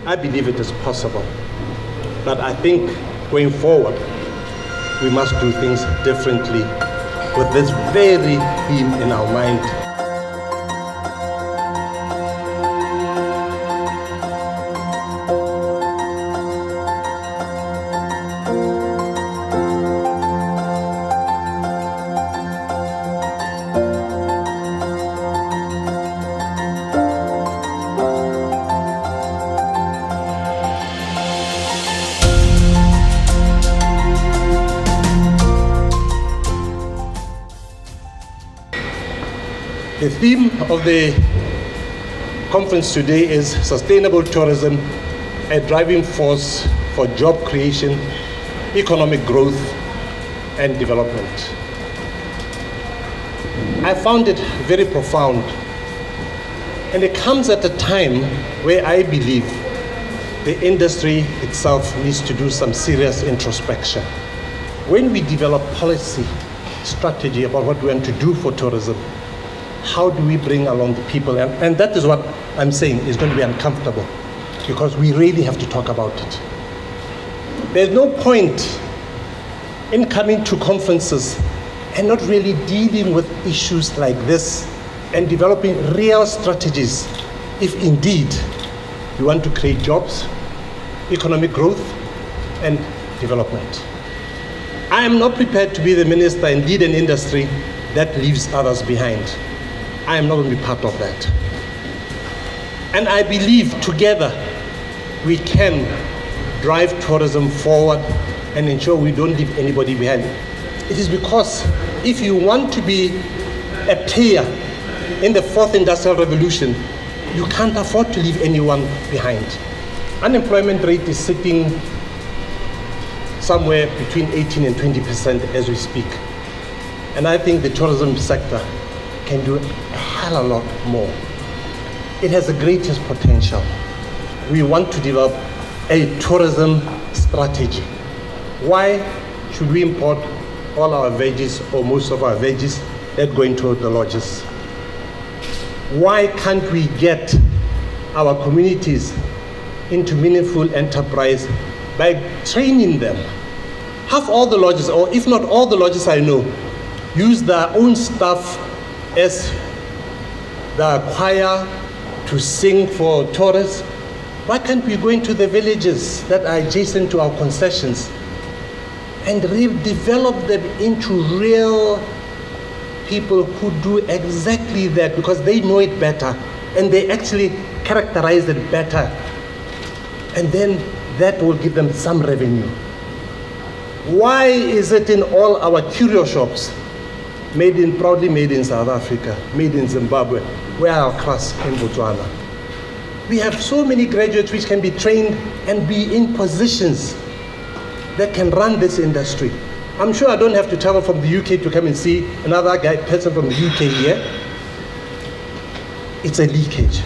I believe it is possible. But I think going forward, we must do things differently with this very theme in our mind. The theme of the conference today is Sustainable Tourism, a driving force for job creation, economic growth, and development. I found it very profound, and it comes at a time where I believe the industry itself needs to do some serious introspection. When we develop policy strategy about what we want to do for tourism, how do we bring along the people? And that is what I'm saying is going to be uncomfortable, because we really have to talk about it. There's no point in coming to conferences and not really dealing with issues like this and developing real strategies if indeed we want to create jobs, economic growth, and development. I am not prepared to be the minister and lead an industry that leaves others behind. I am not going to be part of that. And I believe together we can drive tourism forward and ensure we don't leave anybody behind. It is because if you want to be a player in the fourth industrial revolution, you can't afford to leave anyone behind. Unemployment rate is sitting somewhere between 18 and 20% as we speak. And I think the tourism sector can do a hell of a lot more. It has the greatest potential. We want to develop a tourism strategy. Why should we import all our veggies or most of our veggies that go into the lodges? Why can't we get our communities into meaningful enterprise by training them? Have all the lodges, or if not all the lodges I know, use their own staff as the choir to sing for tourists. Why can't we go into the villages that are adjacent to our concessions and redevelop them into real people who do exactly that, because they know it better and they actually characterize it better, and then that will give them some revenue. Why is it in all our curio shops proudly made in South Africa, made in Zimbabwe, where our class in Botswana? We have so many graduates which can be trained and be in positions that can run this industry. I'm sure I don't have to travel from the UK to come and see another person from the UK here. It's a leakage.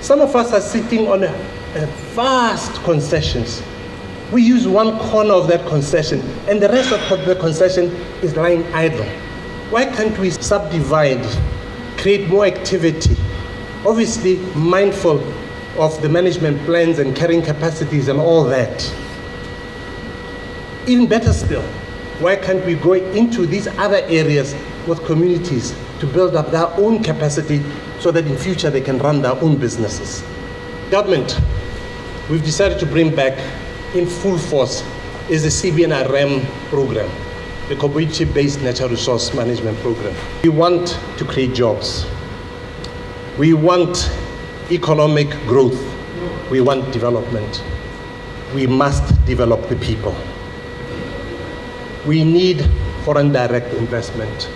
Some of us are sitting on a vast concessions. We use one corner of that concession and the rest of the concession is lying idle. Why can't we subdivide, create more activity? Obviously mindful of the management plans and carrying capacities and all that. Even better still, why can't we go into these other areas with communities to build up their own capacity so that in future they can run their own businesses? Government, we've decided to bring back in full force is the CBNRM program, the Community-Based Natural Resource Management Program. We want to create jobs. We want economic growth. We want development. We must develop the people. We need foreign direct investment.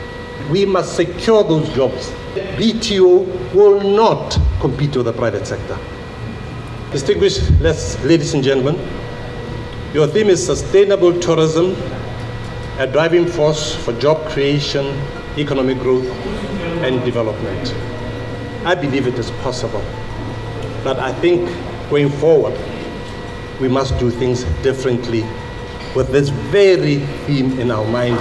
We must secure those jobs. BTO will not compete with the private sector. Distinguished ladies and gentlemen, your theme is sustainable tourism, a driving force for job creation, economic growth, and development. I believe it is possible, but I think going forward, we must do things differently with this very theme in our mind.